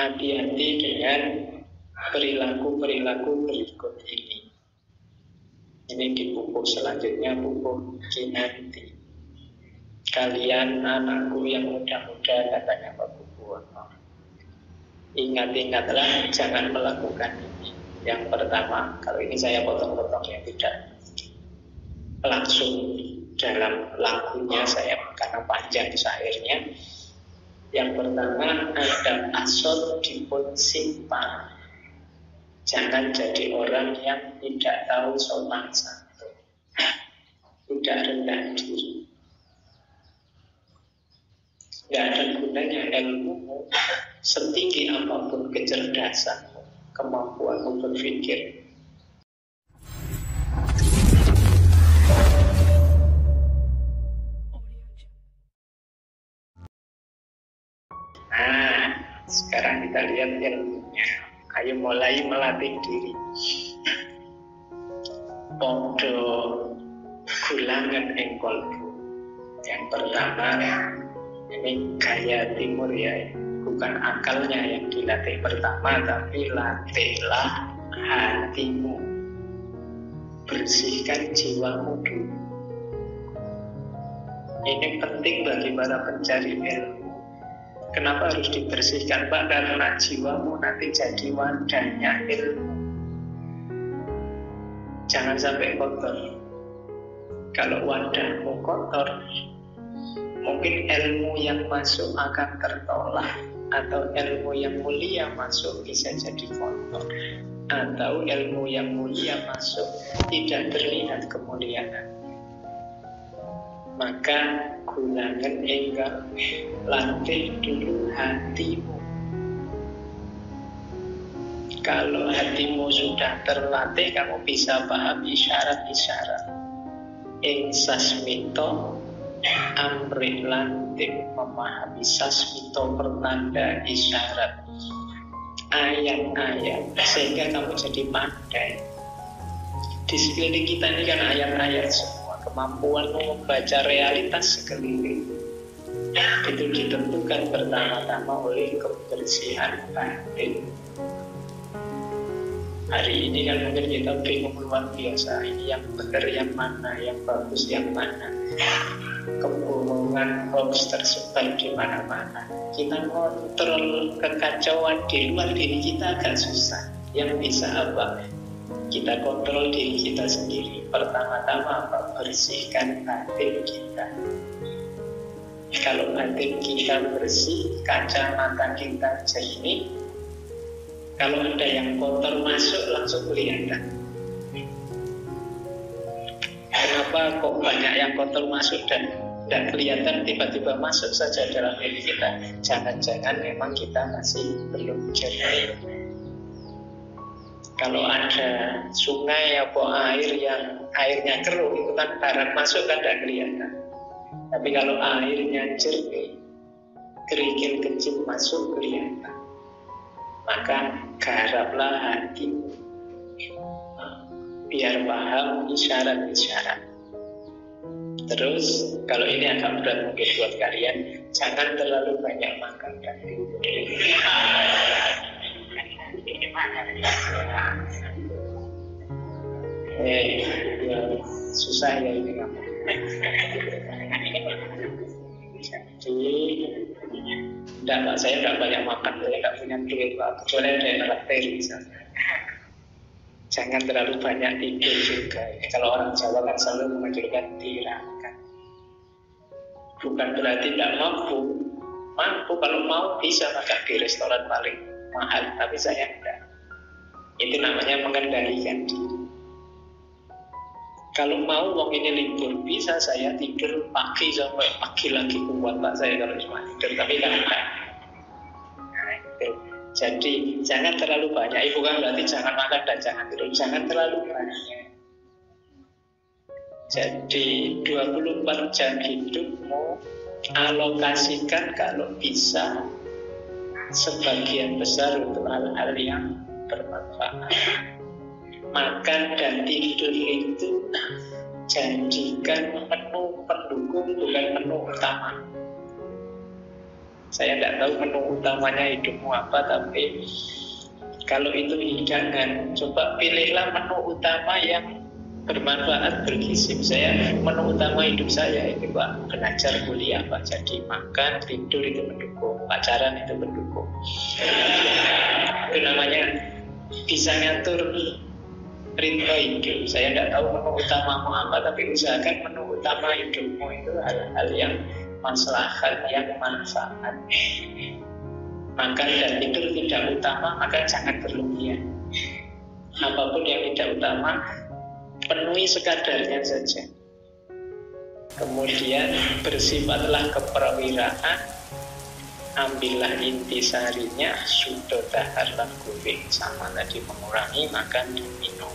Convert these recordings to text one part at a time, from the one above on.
hati-hati dengan perilaku-perilaku berikut ini. Ini di buku selanjutnya, buku Kinanti. Kalian anakku yang muda-muda, katanya Pak Buwono, ingat-ingatlah jangan melakukan ini. Yang pertama, kalau ini saya potong-potong ya, tidak langsung dalam lagunya saya karena panjang syairnya. Yang pertama, ada asot dipun simpan. Jangan jadi orang yang tidak tahu sopan santun, tidak rendah diri. Tidak ada gunanya ilmumu, setinggi apapun kecerdasanmu, kemampuanmu berpikir. Nah, sekarang kita lihat ilmunya. Ayo mulai melatih diri. Podo gulangan ing kolbu. Yang pertama, ini gaya timur ya, bukan akalnya yang dilatih pertama, tapi latihlah hatimu. Bersihkan jiwamu dulu. Ini penting bagi para pencari ilmu. Kenapa harus dibersihkan, Pak? Karena jiwamu nanti jadi wadahnya ilmu. Jangan sampai kotor. Kalau wadahmu kotor, mungkin ilmu yang masuk akan tertolak, atau ilmu yang mulia masuk bisa jadi kotor, atau ilmu yang mulia masuk tidak terlihat kemuliaan. Maka gunakan enggak, latih dulu hatimu. Kalau hatimu sudah terlatih, kamu bisa paham isyarat-isyarat. Ing sasmito amri lantik, memahami sasmito pertanda isyarat, ayat-ayat, sehingga kamu jadi pandai. Di sekeliling kita ini kan ayat-ayat semua. Kemampuanmu membaca realitas sekeliling itu ditentukan pertama-tama oleh kebersihan batin. Hari ini kan mungkin kita bingung luar biasa, ini yang benar yang mana, yang bagus yang mana. Kebohongan hoax tersebar di mana-mana. Kita kontrol kekacauan di luar diri kita agak susah. Yang bisa apa? Kita kontrol diri kita sendiri. Pertama-tama apa? Bersihkan batin kita. Kalau batin kita bersih, kacamata kita jernih. Kalau ada yang kotor masuk, langsung kelihatan. Kenapa kok banyak yang kotor masuk dan tidak kelihatan, tiba-tiba masuk saja dalam diri kita? Jangan-jangan memang kita masih belum jernih. Kalau ada sungai atau air yang airnya keruh, itu kan barang masuk kan tidak kelihatan. Tapi kalau airnya jernih, kerikil kecil masuk kelihatan. Maka garaplah hatimu, biar paham isyarat-isyarat. Terus kalau ini agak berat mungkin buat kalian, jangan terlalu banyak makan dan tidur. Ya, susah ya ini kamu. Jadi tidak, Pak, saya tidak banyak makan, saya tidak punya duit, Pak. Kecuali ada yang traktir misalnya. Jangan terlalu banyak tidur juga. Kalau orang Jawa kan selalu mengajarkan tirakat. Bukan berarti tidak mampu. Mampu, kalau mau bisa makan di restoran paling mahal, tapi saya tidak. Itu namanya mengendalikan diri. Kalau mau wong ini libur, bisa saya tidur pagi sampai pagi lagi kuat Pak saya kalau cuma tidur, tapi kan enggak. Nah, itu. Jadi jangan terlalu banyak. Bukan berarti jangan makan dan jangan tidur, jangan terlalu banyak. Jadi 24 jam hidupmu alokasikan kalau bisa sebagian besar untuk hal-hal yang bermanfaat. Makan dan tidur itu jadikan menu pendukung, bukan menu utama. Saya tidak tahu menu utamanya hidupmu apa, tapi kalau itu hidangan, coba pilihlah menu utama yang bermanfaat, bergizi. Saya, menu utama hidup saya itu Pak, belajar kuliah Pak. Jadi makan, tidur itu mendukung, pacaran itu mendukung. Itu namanya bisa ngatur ritme hidup. Saya tidak tahu menu utamamu apa, tapi usahakan menu utama hidupmu itu hal-hal yang maslahat, yang manfaat. Makan dan tidur tidak utama, maka jangan berlebihan. Apapun yang tidak utama, penuhi sekadarnya saja. Kemudian bersifatlah keperwiraan, ambillah intisarinya, sudotahar gubing, sama tadi mengurangi makan dan minum.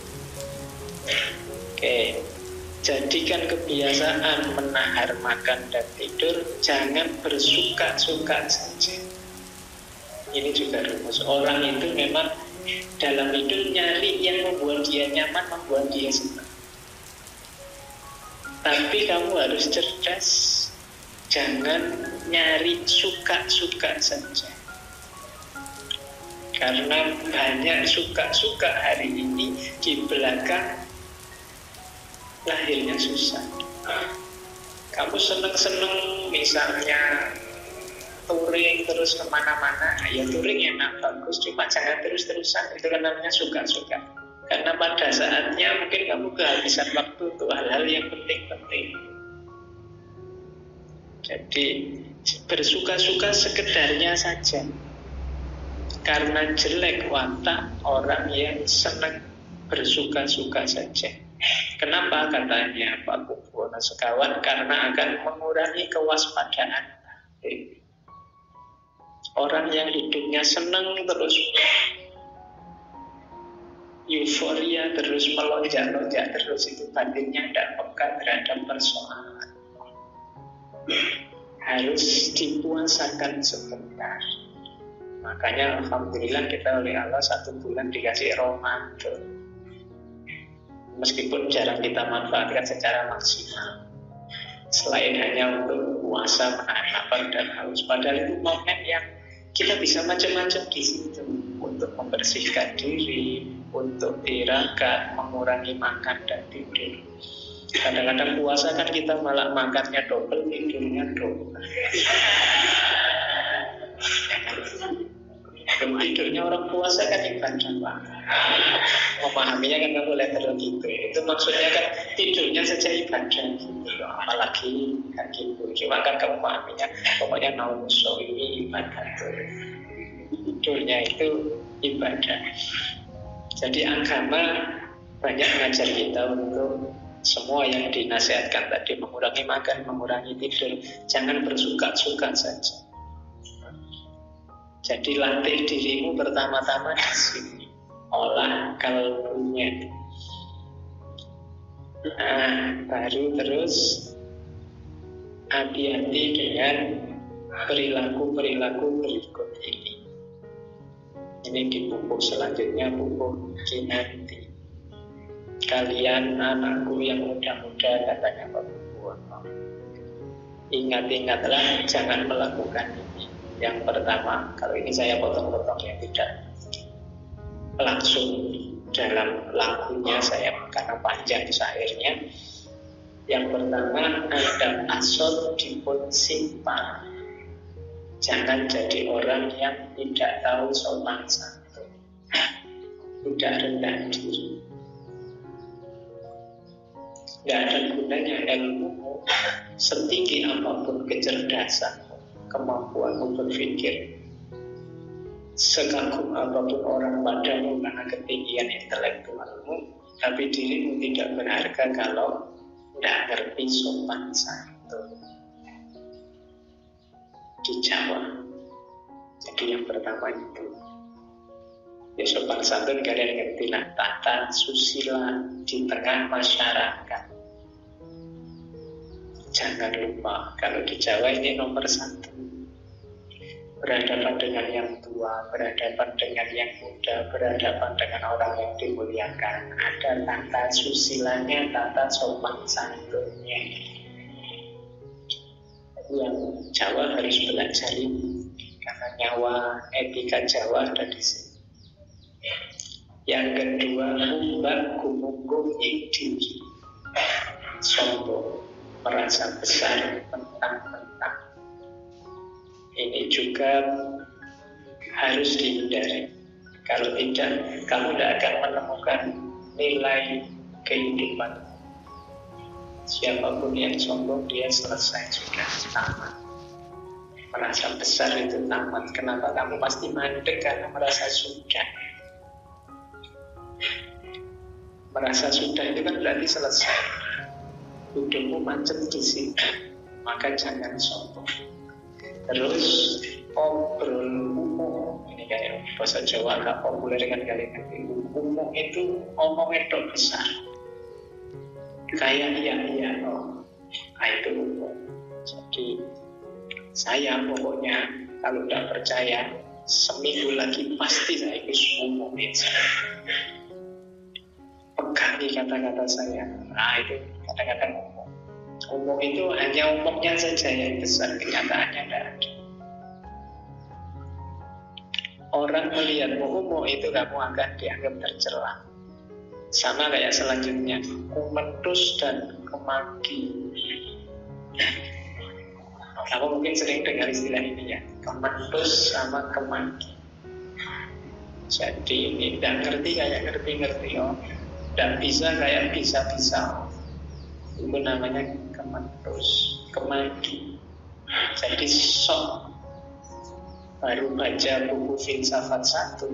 Oke, jadikan kebiasaan menahar makan dan tidur, jangan bersuka-suka saja. Ini juga rumus. Orang itu memang dalam hidup nyari yang membuat dia nyaman, membuat dia senang. Tapi kamu harus cerdas, jangan nyari suka-suka saja. Karena banyak suka-suka hari ini di belakang lahirnya susah. Kamu seneng-seneng misalnya touring terus kemana-mana, ya touring enak, bagus, cuma jangan terus-terusan. Itu kan namanya suka-suka. Karena pada saatnya mungkin kamu kehabisan waktu untuk hal-hal yang penting-penting. Jadi bersuka-suka sekedarnya saja. Karena jelek watak orang yang senang bersuka-suka saja. Kenapa katanya Pak Kubuwono Sekawan? Karena akan mengurangi kewaspadaan. Orang yang hidupnya senang terus, euforia terus, melonjak-lonjak terus, itu batinnya tidak peka terhadap persoalan. Harus dipuasakan sebentar. Makanya alhamdulillah kita oleh Allah 1 bulan dikasih Ramadan. Meskipun jarang kita manfaatkan secara maksimal, selain hanya untuk puasa, menahan lapar dan haus. Padahal itu momen yang kita bisa macam-macam di situ, untuk membersihkan diri, untuk tirakat, mengurangi makan dan tidur. Kadang-kadang puasa kan kita malah makannya double, tidurnya double. Tidurnya orang puasa kan ibadah Pak. Memahaminya kan kamu level gitu. Itu maksudnya kan tidurnya saja ibadah gitu. Apalagi kan gitu. Cuma kan kamu memahaminya, pokoknya nauso ini ibadah tuh. Tidurnya itu ibadah. Jadi agama banyak mengajar kita untuk semua yang dinasihatkan tadi, mengurangi makan, mengurangi tidur, jangan bersuka-suka saja. Jadi latih dirimu pertama-tama di sini, olah kalbunya. Nah, baru terus hati-hati dengan perilaku-perilaku berikut ini. Ini di buku selanjutnya, buku Kinanti. Kalian anakku yang muda-muda, katanya Pak Kubuwono, ingat-ingatlah jangan melakukan ini. Yang pertama, kalau ini saya potong-potong ya, tidak langsung dalam lagunya saya karena panjang syairnya. Yang pertama, adab asal dipun simpan. Jangan jadi orang yang tidak tahu sopan santun, tidak rendah diri. Tidak ada gunanya ilmu setinggi apapun kecerdasan, kemampuanmu berpikir, sekagum apapun orang padamu karena ketinggian intelektualmu, tapi dirimu tidak berharga kalau tidak ngerti sopan santun. Di Jawa. Jadi yang pertama itu, ya sopan santun kalian ngerti lah, tata susila di tengah masyarakat. Jangan lupa, kalau di Jawa ini nomor 1. Berhadapan dengan yang tua, berhadapan dengan yang muda, berhadapan dengan orang yang dimuliakan. Ada tata susilanya, tata sopan santunnya. Yang Jawa harus belajar ini. karena nyawa etika Jawa ada di sini. Yang kedua, umbar gumunggung ing diri, sombong, merasa besar, mentang-mentang. Ini juga harus dihindari. Kalau tidak, kamu tidak akan menemukan nilai kehidupan. Siapapun yang sombong, dia selesai, sudah tamat. Merasa besar itu tamat. Kenapa kamu pasti mandek? Karena merasa sudah. Merasa sudah itu kan berarti selesai. Hidupmu macet di situ. Maka jangan sombong. Terus obrol umum, ini kayak bahasa Jawa agak populer kan kalian. Umum itu omongnya dok besar. Kayak iya oh. Itu umum. Jadi saya pokoknya kalau tidak percaya seminggu lagi pasti saya ikut umumin saya. Pegangi kata-kata saya. Nah itu kata-kata umum. Umum itu hanya umumnya saja yang besar, kenyataannya tidak ada. Orang melihat umum itu kamu akan dianggap tercela. Sama kayak selanjutnya, kumentus dan kemaki. Kamu mungkin sering dengar istilah ini ya, kementus sama kemaki. Jadi ini tidak ngerti kayak ngerti oh. Tidak bisa kayak bisa. Itu namanya kementus, kemaki. Jadi sok baru baca buku filsafat 1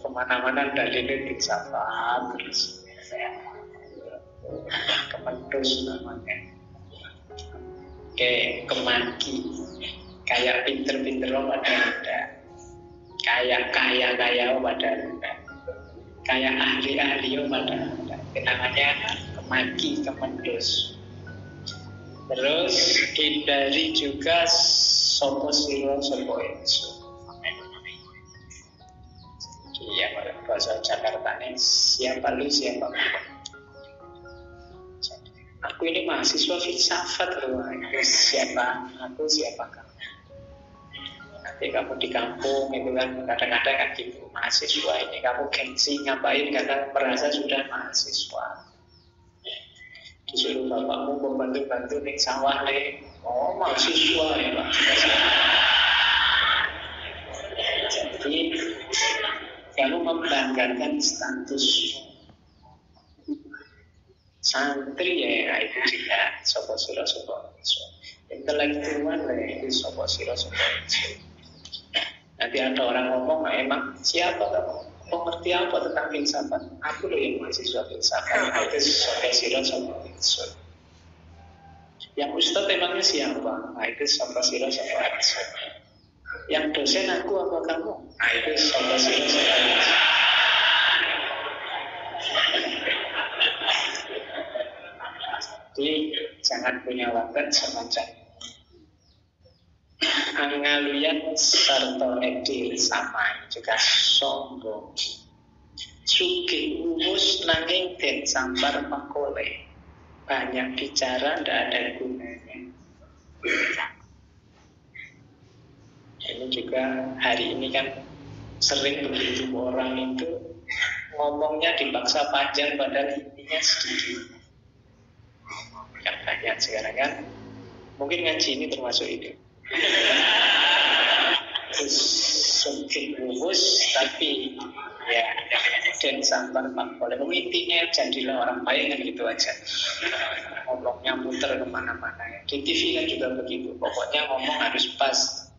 kemana-mana dalilin filsafat terus kementus namanya. Oke, kemaki kayak pinter-pinter lo pada ada, kayak kaya pada ada, kayak ahli-ahli pada ada. Namanya kemaki, kementus. Terus hindari juga sopo siro sopo insu. Iya, bahasa Jakarta ini siapa lu siapa aku. Aku ini mahasiswa filsafat loh. Siapa aku siapa kamu. Nanti kamu di kampung itu kan kadang-kadang kan gitu. Mahasiswa ini kamu gengsi ngapain karena merasa sudah mahasiswa. Disuruh bapakmu membantu-bantu nih sawah nih. Oh mahasiswa ya Pak. Jadi kamu membanggakan status santri ya itu dia sopo siro intelektual ya itu sopo siro. Nanti ada orang ngomong emang siapa kamu? Kau ngerti apa tentang filsafat? Aku loh yang mahasiswa filsafat. Itu sopo siro. Yang ustadz emangnya siapa? Nah itu sopo siro. Yang dosen aku apa kamu? Nah itu sopo siro. Jadi jangan punya watak semacam angaluyan sarto edil sama juga sombong. Sugih umus nanging den sambar makole. Banyak bicara tidak ada gunanya. Ini juga hari ini kan sering begitu orang itu ngomongnya dipaksa panjang padahal intinya sedikit. Kan banyak sekarang kan. Mungkin ngaji ini termasuk itu. Terus sugih umus tapi ya dan sambar makole. Intinya jadilah orang baik kan gitu aja. Ngomongnya muter kemana-mana. Di TV kan juga begitu. Pokoknya ngomong harus pas.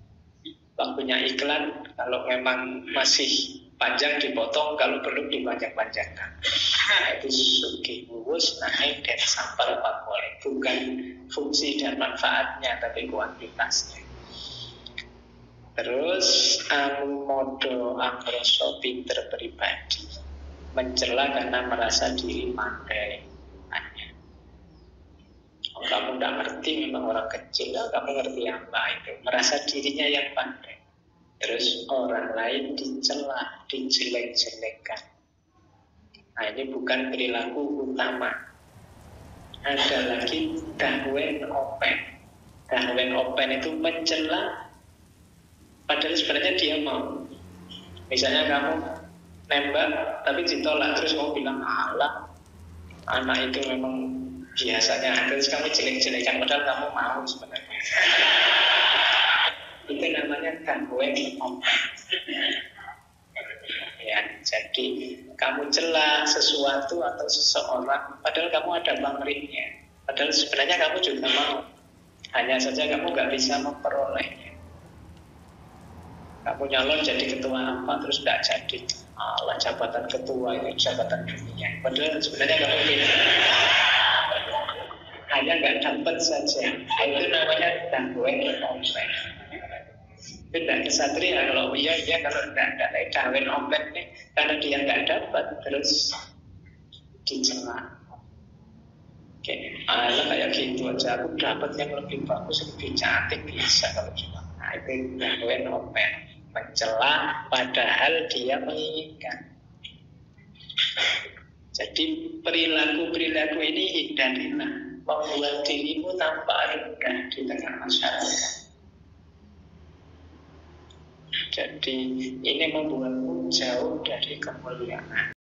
Waktunya iklan kalau memang masih panjang dipotong, kalau perlu dipanjang-panjangkan. Nah, itu sugih umus naik dan sambar makole. Bukan fungsi dan manfaatnya tapi kuantitasnya. Terus modo amroso pinter pribadi, mencela karena merasa diri pandai. Oh, kamu tidak ngerti, memang orang kecil, kamu ngerti apa itu? Merasa dirinya yang pandai. Terus orang lain dicela, dijelek-jelekan. Nah ini bukan perilaku utama. Ada lagi dahwen open. Dahwen open itu mencela, padahal sebenarnya dia mau. Misalnya kamu nembak tapi ditolak, terus kamu bilang alah, anak itu memang biasanya, terus kamu jelek-jelekan padahal kamu mau sebenarnya. Itu namanya dahwen open. Ya, jadi kamu celah sesuatu atau seseorang padahal kamu ada pamrihnya, padahal sebenarnya kamu juga mau, hanya saja kamu nggak bisa memperolehnya. Kamu nyalon jadi ketua apa terus nggak jadi, alah jabatan ketua itu jabatan dunia, padahal sebenarnya kamu tidak, hanya nggak dapat saja. Itu namanya dahwen open. Beda kesatria, kalau iya kalau tidak dahwen open nih, karena dia nggak dapat terus dicela. Oke, alah kayak gitu aja, aku dapat yang lebih bagus, lebih cantik bisa kalau cuma. Nah itu dahwen open, mencela padahal dia menginginkan. Jadi perilaku-perilaku ini hindarilah, membuat dirimu tampak rendah di tengah masyarakat. Jadi ini membuatmu jauh dari kemuliaan.